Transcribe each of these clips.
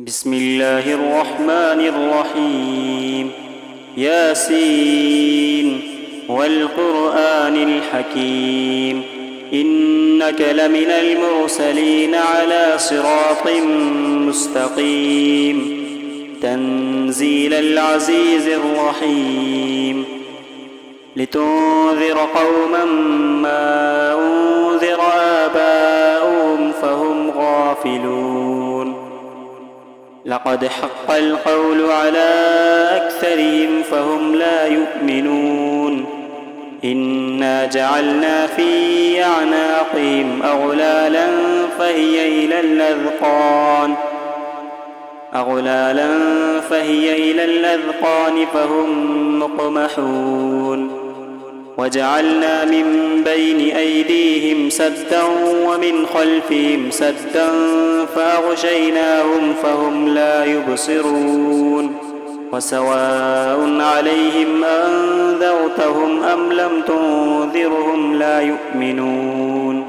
بسم الله الرحمن الرحيم. ياسين والقرآن الحكيم إنك لمن المرسلين على صراط مستقيم تنزيل العزيز الرحيم لتنذر قوما ما أنذر آباؤهم فهم غافلون لقد حق القول على أكثرهم فهم لا يؤمنون إنا جعلنا في أعناقهم أغلالا فهي إلى الأذقان فهم مقمحون وجعلنا من بين أيديهم سدا ومن خلفهم سدا فأغشيناهم فهم لا يبصرون وسواء عليهم أنذرتهم أم لم تنذرهم لا يؤمنون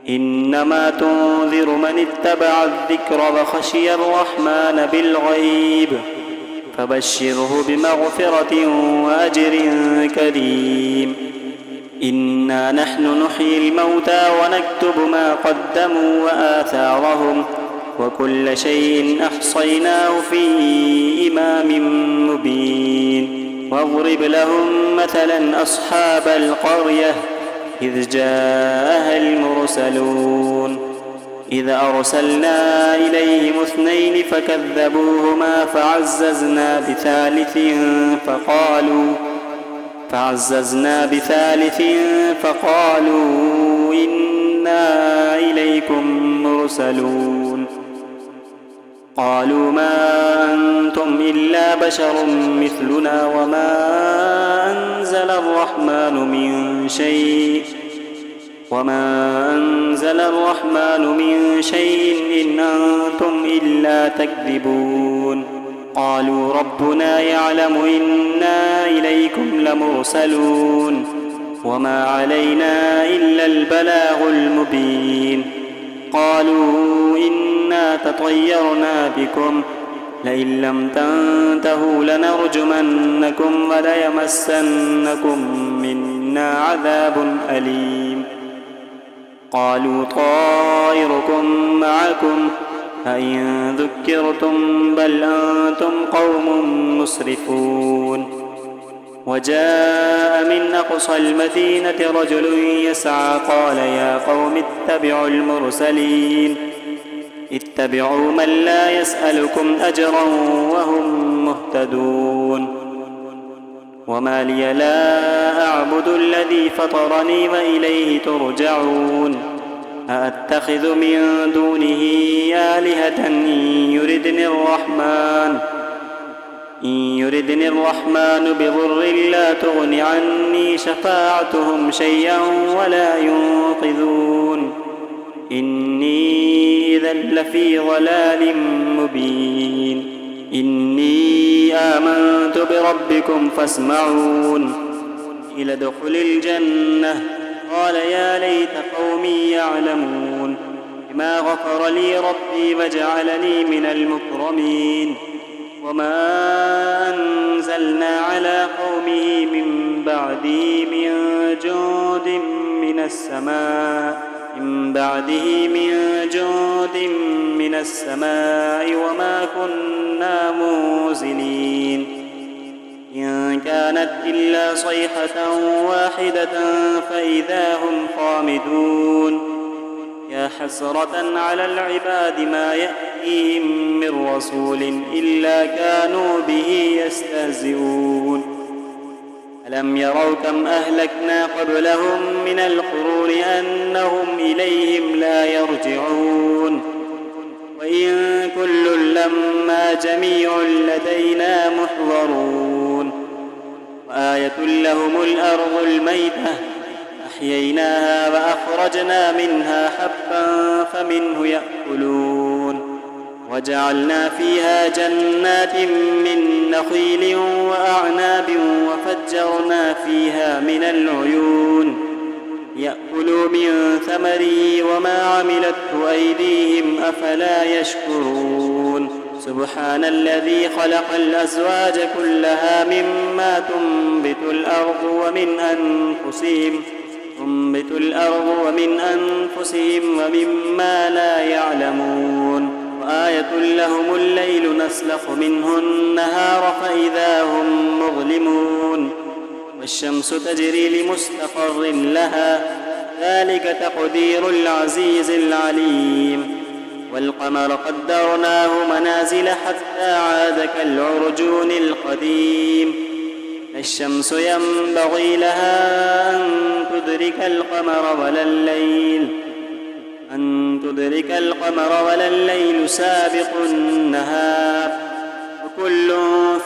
إنما تنذر من اتبع الذكر وخشي الرحمن بالغيب فبشره بمغفرة وأجر كريم إنا نحن نحيي الموتى ونكتب ما قدموا وآثارهم وكل شيء أحصيناه في إمام مبين واضرب لهم مثلا أصحاب القرية إذ جاءها المرسلون إذ أرسلنا إليهم 2 فكذبوهما فعززنا بثالث فقالوا إنا إليكم مرسلون قالوا ما أنتم إلا بشر مثلنا وما أنزل الرحمن من شيء إن أنتم إلا تكذبون قالوا ربنا يعلم إنا إليكم لمرسلون وما علينا إلا البلاغ المبين قالوا إنا تطيرنا بكم لئن لم تنتهوا لنرجمنكم وليمسنكم منا عذاب أليم قالوا طائركم معكم أئن ذكرتم بل أنتم قوم مسرفون وجاء من أقصى المدينة رجل يسعى قال يا قوم اتبعوا المرسلين اتبعوا من لا يسألكم أجرا وهم مهتدون وما لي لا أعبد الذي فطرني وإليه ترجعون أأتخذ من دونه آلهة إن يردني الرحمن بضر لا تغن عني شفاعتهم شيئا ولا ينقذون إني إذا لفي ضلال مبين إني آمنت بربكم فاسمعون إلى ادخل الجنة قال يا ليت قومي يعلمون بما غفر لي ربي وجعلني من المكرمين وما أنزلنا على قومه من بعده من جند من السماء وما كنا منزلين إن كانت إلا صيحة واحدة فإذا هم خامدون يا حسرة على العباد ما يأتيهم من رسول إلا كانوا به يستهزئون ألم يروا كم أهلكنا قبلهم من القرون أنهم إليهم لا يرجعون وإن كل لما جميع لدينا محضرون وآية لهم الأرض الميتة أحييناها وأخرجنا منها حبا فمنه يأكلون وجعلنا فيها جنات من نخيل وأعناب وفجرنا فيها من العيون يأكلوا من ثمره وما عملته أيديهم أفلا يشكرون سبحان الذي خلق الأزواج كلها مما تنبت الأرض ومن أنفسهم ومما لا يعلمون وآية لهم الليل نسلخ منه النهار فإذا هم مظلمون والشمس تجري لمستقر لها ذلك تقدير العزيز العليم والقمر قدرناه منازل حتى عاد كالعرجون القديم لا الشمس ينبغي لها أن تدرك القمر ولا الليل سابق النهار وكل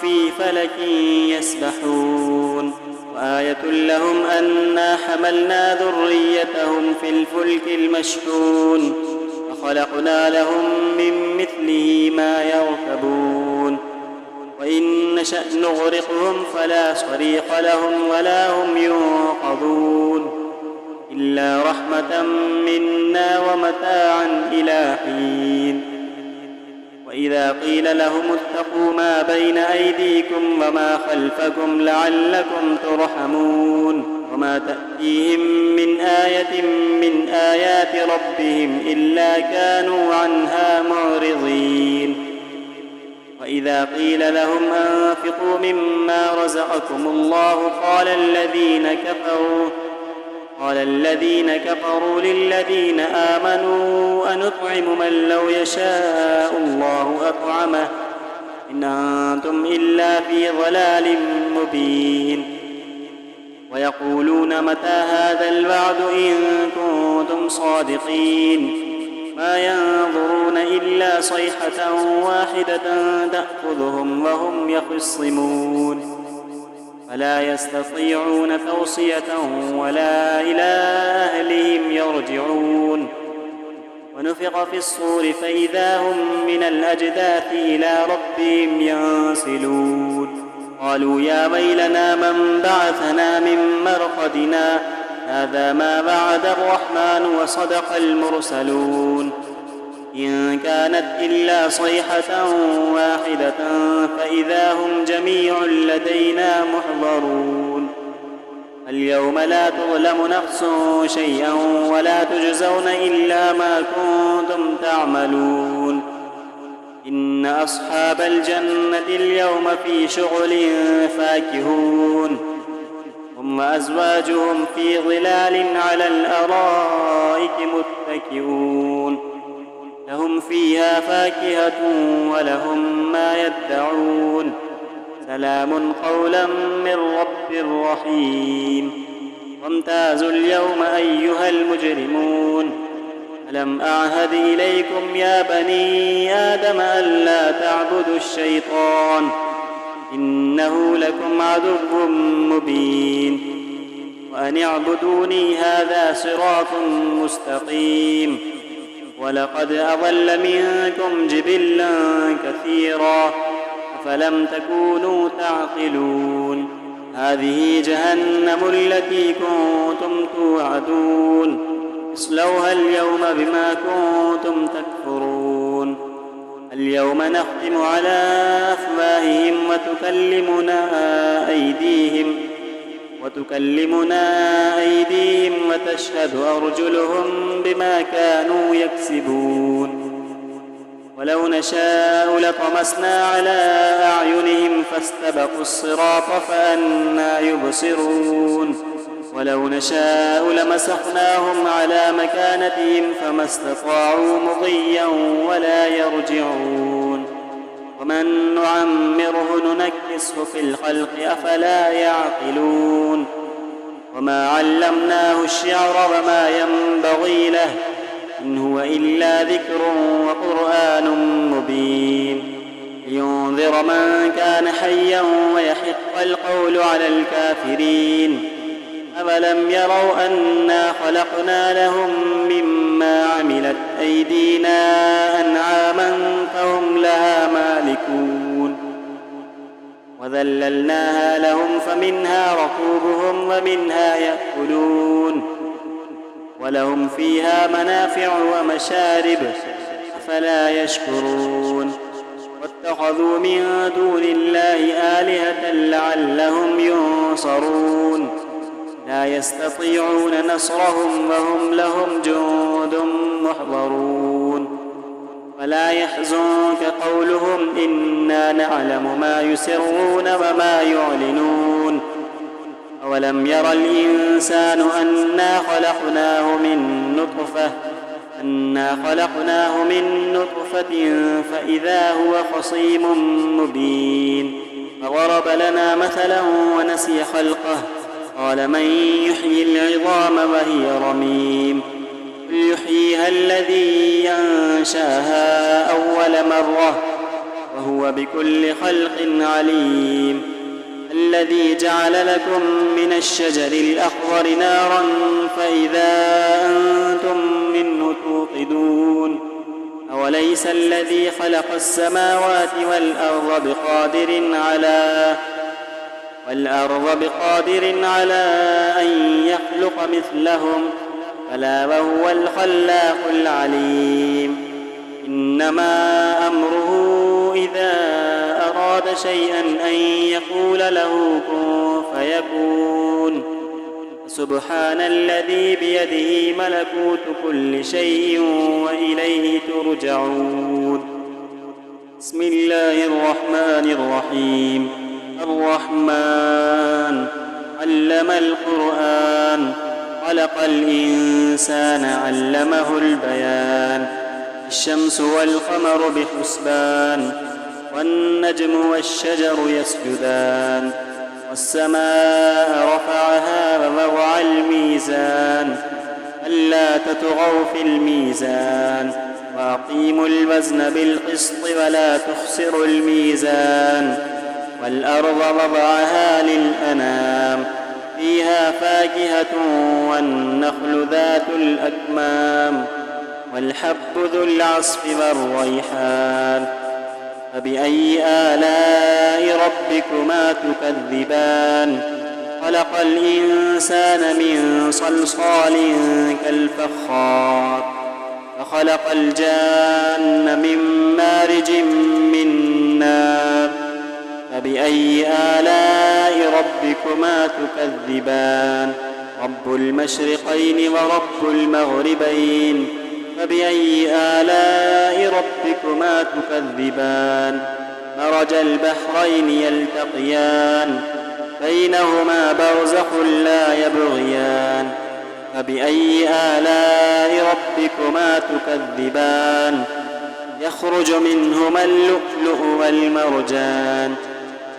في فلك يسبحون وآية لهم أنا حملنا ذريتهم في الفلك المشحون وخلقنا لهم من مثله ما يركبون وإن نشأ نغرقهم فلا صريخ لهم ولا هم ينقذون إلا رحمة منا ومتاعا إلى حين وإذا قيل لهم اتقوا ما بين أيديكم وما خلفكم لعلكم ترحمون وما تأتيهم من آية من آيات ربهم إلا كانوا عنها معرضين وإذا قيل لهم أنفقوا مما رزقكم الله قال الذين كفروا للذين آمنوا أنطعم من لو يشاء الله أطعمه إن أنتم إلا في ضلال مبين ويقولون متى هذا الوعد إن كنتم صادقين ما ينظرون إلا صيحة واحدة تأخذهم وهم يخصمون فلا يستطيعون توصية ولا إلى أهلهم يرجعون ونفخ في الصور فإذا هم من الأجداث إلى ربهم ينسلون قالوا يا ويلنا من بعثنا من مرقدنا هذا ما وعد الرحمن وصدق المرسلون إن كانت إلا صيحة واحدة فإذا هم جميع لدينا محضرون اليوم لا تظلم نفس شيئا ولا تجزون إلا ما كنتم تعملون إن أصحاب الجنة اليوم في شغل فاكهون هم وأزواجهم في ظلال على الأرائك متكئون لهم فيها فاكهة ولهم ما يدعون سلام قولا من رب رحيم وامتازوا اليوم أيها المجرمون ألم أعهد إليكم يا بني آدم ألا تعبدوا الشيطان إنه لكم عدو مبين وأن اعبدوني هذا صراط مستقيم ولقد أضل منكم جبلا كثيرا أفلم تكونوا تعقلون هذه جهنم التي كنتم توعدون اصلوها اليوم بما كنتم تكفرون اليوم نختم على أفواههم وتكلمنا أيديهم وتشهد أرجلهم بما كانوا يكسبون ولو نشاء لطمسنا على أعينهم فاستبقوا الصراط فأنى يبصرون ولو نشاء لمسخناهم على مكانتهم فما استطاعوا مضيا ولا يرجعون ومن نعمره ننكسه في الخلق أفلا يعقلون وما علمناه الشعر وما ينبغي له إن هو إلا ذكر وقرآن مبين لينذر من كان حيا ويحق القول على الكافرين أولم يروا أنا خلقنا لهم مما عملت أيدينا أنعاما فهم لها مالكون وذللناها لهم فمنها ركوبهم ومنها يأكلون ولهم فيها منافع ومشارب أفلا يشكرون واتخذوا من دون الله آلهة لعلهم ينصرون لا يستطيعون نصرهم وهم لهم جند محضرون ولا يحزنك قولهم إنا نعلم ما يسرون وما يعلنون أولم ير الإنسان أنا خلقناه من نطفة فإذا هو خصيم مبين فضرب لنا مثلا ونسي خلقه قال من يحيي العظام وهي رميم قل يحييها الذي أنشاها أول مرة وهو بكل خلق عليم الذي جعل لكم من الشجر الأخضر نارا فإذا أنتم منه توقدون أوليس الذي خلق السماوات والأرض بقادر على أن يخلق مثلهم بلى وهو الخلاق العليم إنما أمره إذا أراد شيئا أن يقول له كن فيكون سبحان الذي بيده ملكوت كل شيء وإليه ترجعون بسم الله الرحمن الرحيم الرحمن علم القرآن خلق الإنسان علمه البيان الشمس والقمر بحسبان والنجم والشجر يسجدان والسماء رفعها ووضع الميزان ألا تطغوا في الميزان وأقيموا الوزن بالقسط ولا تخسروا الميزان والأرض وضعها للأنام فيها فاكهة والنخل ذات الأكمام والحب ذو العصف والريحان فبأي آلاء ربكما تكذبان خلق الإنسان من صلصال كالفخار وخلق الجان من مارج من نار فبأي آلاء ربكما تكذبان رب المشرقين ورب المغربين فبأي آلاء ربكما تكذبان مرج البحرين يلتقيان بينهما برزخ لا يبغيان فبأي آلاء ربكما تكذبان يخرج منهما اللؤلؤ والمرجان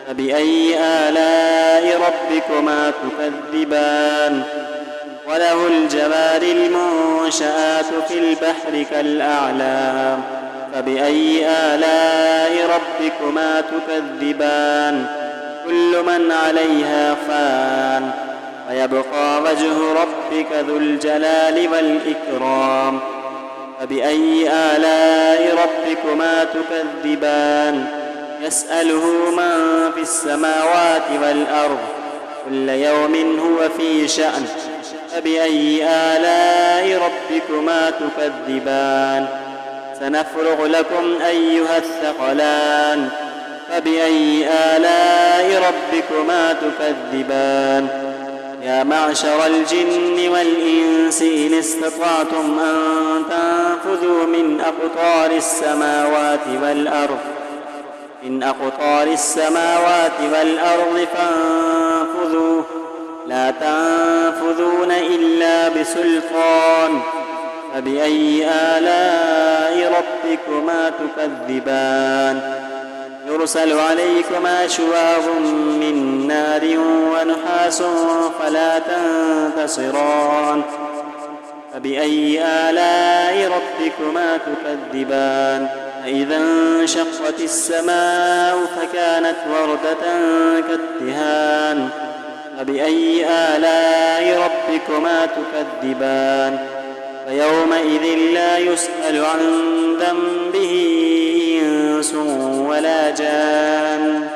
فبأي آلاء ربكما تكذبان وله الجوار المنشآت في البحر كالأعلام فبأي آلاء ربكما تكذبان كل من عليها فان ويبقى وجه ربك ذو الجلال والإكرام فبأي آلاء ربكما تكذبان يسأله من في السماوات والأرض كل يوم هو في شأن فبأي آلاء ربكما تكذبان سنفرغ لكم أيها الثقلان فبأي آلاء ربكما تكذبان يا معشر الجن والإنس إن استطعتم أن تنفذوا من أقطار السماوات والأرض فانفذوا لا تنفذون إلا بسلطان فبأي آلاء ربكما تكذبان يرسل عليكما شواظ من نار ونحاس فلا تنتصران فبأي آلاء ربكما تكذبان فإذا انشقت السماء فكانت وردة كالدهان فبأي آلاء ربكما تكذبان فيومئذ لا يسأل عن ذنبه إنس ولا جان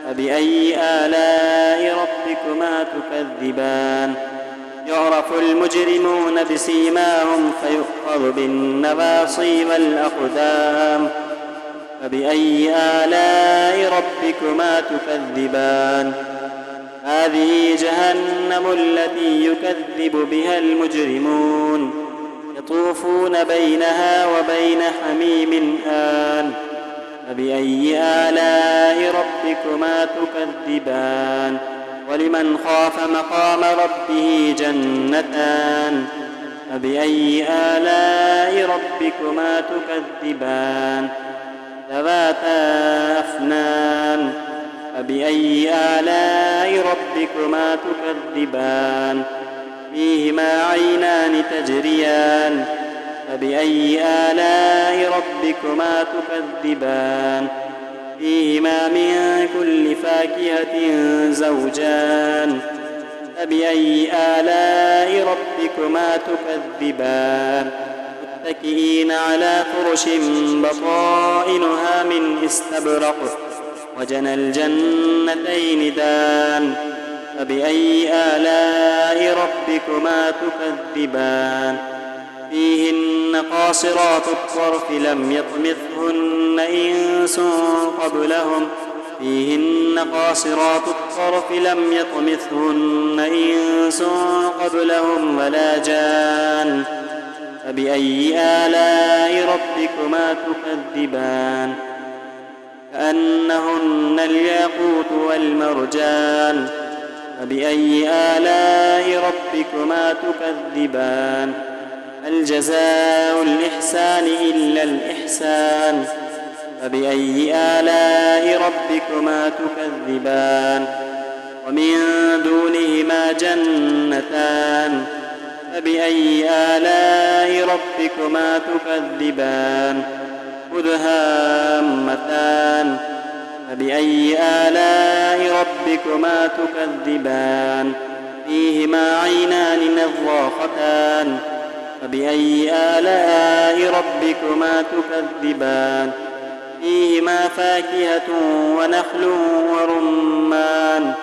فبأي آلاء ربكما تكذبان يعرف المجرمون بسيماهم فيؤخذ بالنواصي والأقدام فبأي آلاء ربكما تكذبان هذه جهنم التي يكذب بها المجرمون يطوفون بينها وبين حميم آن فبأي آلاء ربكما تكذبان ولمن خاف مقام ربه جنتان فبأي آلاء ربكما تكذبان ذواتا أفنان فبأي آلاء ربكما تكذبان فيهما عينان تجريان فبأي آلاء ربكما تكذبان فيهما من كل فاكهة زوجان فبأي آلاء ربكما تكذبان متكئين على فرش بطائنها من استبرق وجنى الجنتين دان فبأي آلاء ربكما تكذبان فيهن قاصرات الطرف لم يطمثهن إنس قبلهم فيهن قاصرات الطرف لم يطمثهن إنس قبلهم ولا جان فبأي آلاء ربكما تكذبان كأنهن الياقوت والمرجان فبأي آلاء ربكما تكذبان هل جزاء الإحسان إلا الإحسان فبأي آلاء ربكما تكذبان ومن دونهما جنتان فبأي آلاء ربكما تكذبان مدهامتان فبأي آلاء ربكما تكذبان فيهما عينان نضاختان فبأي آلاء ربكما تكذبان فيهما فاكهة ونخل ورمان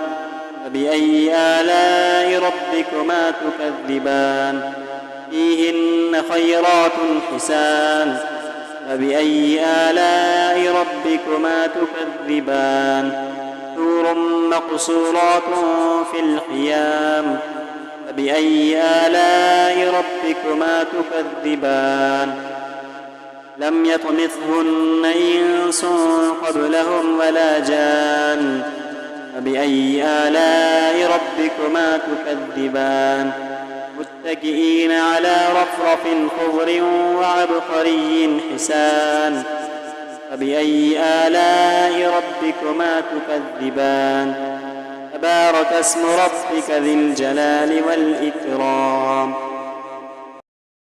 فبأي آلاء ربكما تكذبان فيهن خيرات حسان فبأي آلاء ربكما تكذبان حور مقصورات في الخيام فبأي آلاء ربكما تكذبان لم يطمثهن إنس قبلهم ولا جان فبأي آلاء ربكما تكذبان متكئين على رفرف خضر وعبقري حسان فبأي آلاء ربكما تكذبان تبارك اسم ربك ذي الجلال والإكرام